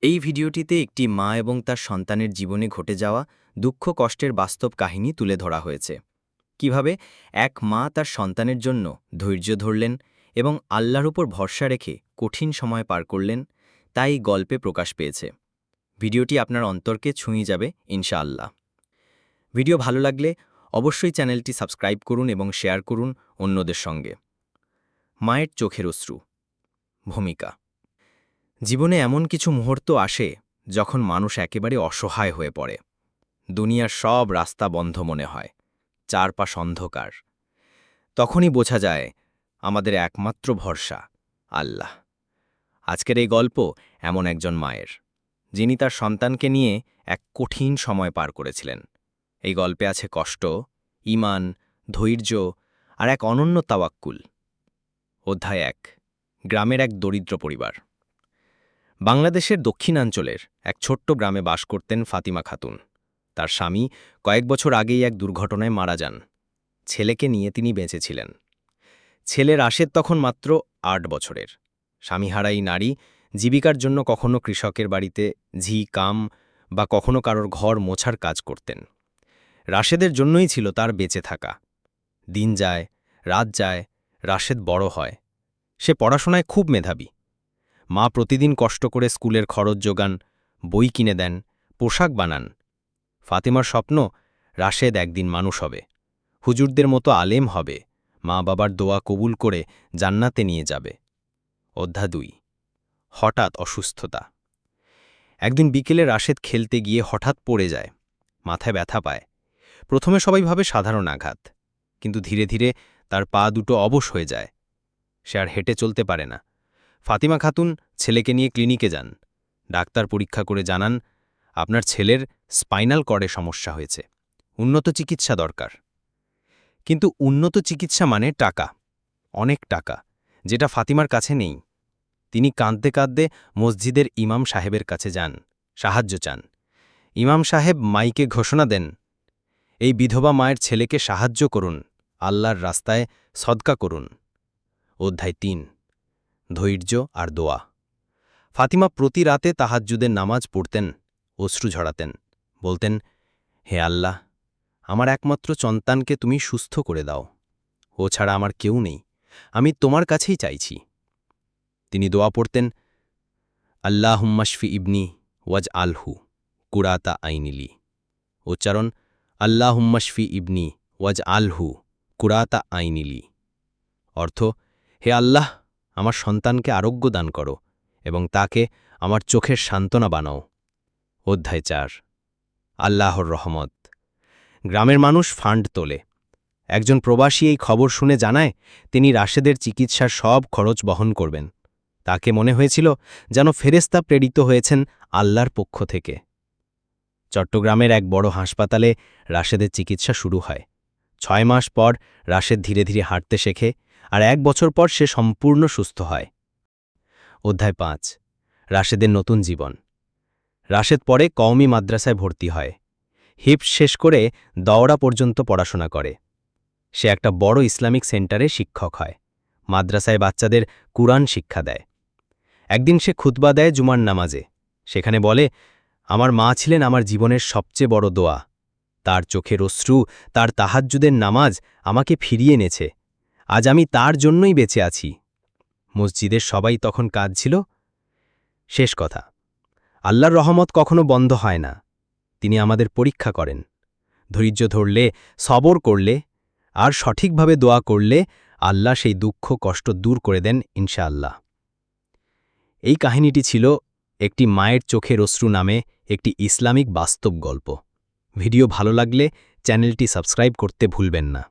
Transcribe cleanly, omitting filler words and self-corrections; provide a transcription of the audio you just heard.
এই ভিডিওটিতে একটি মা এবং তার সন্তানের জীবনে ঘটে যাওয়া দুঃখ কষ্টের বাস্তব কাহিনী তুলে ধরা হয়েছে। কিভাবে এক মা তার সন্তানের জন্য ধৈর্য ধরলেন এবং আল্লাহর উপর ভরসা রেখে কঠিন সময় পার করলেন, তাই গল্পে প্রকাশ পেয়েছে। ভিডিওটি আপনার অন্তরকে ছুঁয়ে যাবে ইনশাআল্লাহ। ভিডিও ভালো লাগলে অবশ্যই চ্যানেলটি সাবস্ক্রাইব করুন এবং শেয়ার করুন অন্যদের সঙ্গে। মায়ের চোখের অশ্রু। ভূমিকা। জীবনে এমন কিছু মুহূর্ত আসে যখন মানুষ একেবারে অসহায় হয়ে পড়ে। দুনিয়ার সব রাস্তা বন্ধ মনে হয়, চারপাশ অন্ধকার। তখনই বোঝা যায় আমাদের একমাত্র ভরসা আল্লাহ। আজকের এই গল্প এমন একজন মায়ের, যিনি তার সন্তানকে নিয়ে এক কঠিন সময় পার করেছিলেন। এই গল্পে আছে কষ্ট, ঈমান, ধৈর্য আর এক অনন্য তাওয়াক্কুল। অধ্যায় ১। গ্রামের এক দরিদ্র পরিবার। বাংলাদেশের দক্ষিণাঞ্চলের এক ছোট্ট গ্রামে বাস করতেন ফাতিমা খাতুন। তার স্বামী কয়েক বছর আগেই এক দুর্ঘটনায় মারা যান। ছেলেকে নিয়ে তিনি বেঁচেছিলেন। ছেলে রাশেদ তখন মাত্র ৮ বছরের। স্বামীহারা এই নারী জীবিকার জন্য কখনো কৃষকের বাড়িতে কাম বা কখনো কারোর ঘর মোছার কাজ করতেন। রাশেদের জন্যই ছিল তার বেঁচে থাকা। দিন যায়, রাত যায়, রাশেদ বড় হয়। সে পড়াশোনায় খুব মেধাবী। মা প্রতিদিন কষ্ট করে স্কুলের খরচ জোগান, বই কিনে দেন, পোশাক বানান। ফাতিমার স্বপ্ন রাশেদ একদিন মানুষ হবে, হুজুরদের মতো আলেম হবে, মা বাবার দোয়া কবুল করে জান্নাতে নিয়ে যাবে। অধ্যায় ২। হঠাৎ অসুস্থতা। একদিন বিকেলে রাশেদ খেলতে গিয়ে হঠাৎ পড়ে যায়। মাথায় ব্যথা পায়। প্রথমে সবাই ভাবে সাধারণ আঘাত, কিন্তু ধীরে ধীরে তার পা দুটো অবশ হয়ে যায়। সে আর হেঁটে চলতে পারে না। ফাতিমা খাতুন ছেলেকে নিয়ে ক্লিনিকে যান। ডাক্তার পরীক্ষা করে জানান, আপনার ছেলের স্পাইনাল কর্ডে সমস্যা হয়েছে, উন্নত চিকিৎসা দরকার। কিন্তু উন্নত চিকিৎসা মানে টাকা, অনেক টাকা, যেটা ফাতিমার কাছে নেই। তিনি কাঁদতে কাঁদতে মসজিদের ইমাম সাহেবের কাছে যান, সাহায্য চান। ইমাম সাহেব মাইকে ঘোষণা দেন, এই বিধবা মায়ের ছেলেকে সাহায্য করুন, আল্লাহর রাস্তায় সদকা করুন। অধ্যায় ৩। ধৈর্য আর দোয়া। ফাতিমা প্রতি রাতে তাহাজ্জুদের নামাজ পড়তেন, অশ্রু ঝরাতেন, বলতেন, হে আল্লাহ, আমার একমাত্র সন্তানকে তুমি সুস্থ করে দাও। ও ছাড়া আমার কেউ নেই, আমি তোমার কাছেই চাইছি। তিনি দোয়া পড়তেন, আল্লাহুম্মাশফি ইবনি ওয়াজ আলহু কুরাতা আইনিলি। উচ্চারণ, আল্লাহুম্মাশফি ইবনি ওয়াজ আলহু কুরাতা আইনিলি। অর্থ, হে আল্লাহ, আমার সন্তানকে আরোগ্য দান করো এবং তাকে আমার চোখের সান্ত্বনা বানাও। অধ্যায় ৪। আল্লাহর রহমত। গ্রামের মানুষ ফান্ড তোলে। একজন প্রবাসী এই খবর শুনে জানায় তিনি রাশেদের চিকিৎসার সব খরচ বহন করবেন। তাকে মনে হয়েছিল যেন ফেরেশতা প্রেরিত হয়েছেন আল্লাহর পক্ষ থেকে। চট্টগ্রামের এক বড় হাসপাতালে রাশেদের চিকিৎসা শুরু হয়। ৬ মাস পর রাশেদ ধীরে ধীরে হাঁটতে শেখে, আর ১ বছর পর সে সম্পূর্ণ সুস্থ হয়। অধ্যায় ৫। রাশেদের নতুন জীবন। রাশেদ পরে কওমি মাদ্রাসায় ভর্তি হয়। হিফজ শেষ করে দওরা পর্যন্ত পড়াশোনা করে। সে একটা বড় ইসলামিক সেন্টারে শিক্ষক হয়। মাদ্রাসায় বাচ্চাদের কুরআন শিক্ষা দেয়। একদিন সে খুতবা দেয় জুমার নামাজে। সেখানে বলে, আমার মা ছিলেন আমার জীবনের সবচেয়ে বড় দোয়া। তার চোখের অশ্রু, তার তাহাজ্জুদের নামাজ আমাকে ফিরিয়ে এনেছে। আজ আমি তার জন্যই বেঁচে আছি। মসজিদের সবাই তখন কাঁদছিল। শেষ কথা, আল্লাহর রহমত কখনো বন্ধ হয় না। তিনি আমাদের পরীক্ষা করেন। ধৈর্য ধরলে, সবর করলে আর সঠিকভাবে দোয়া করলে আল্লাহ সেই দুঃখ কষ্ট দূর করে দেন ইনশাআল্লাহ। এই কাহিনীটি ছিল একটি মায়ের চোখের অশ্রু নামে একটি ইসলামিক বাস্তব গল্প। ভিডিও ভালো লাগলে চ্যানেলটি সাবস্ক্রাইব করতে ভুলবেন না।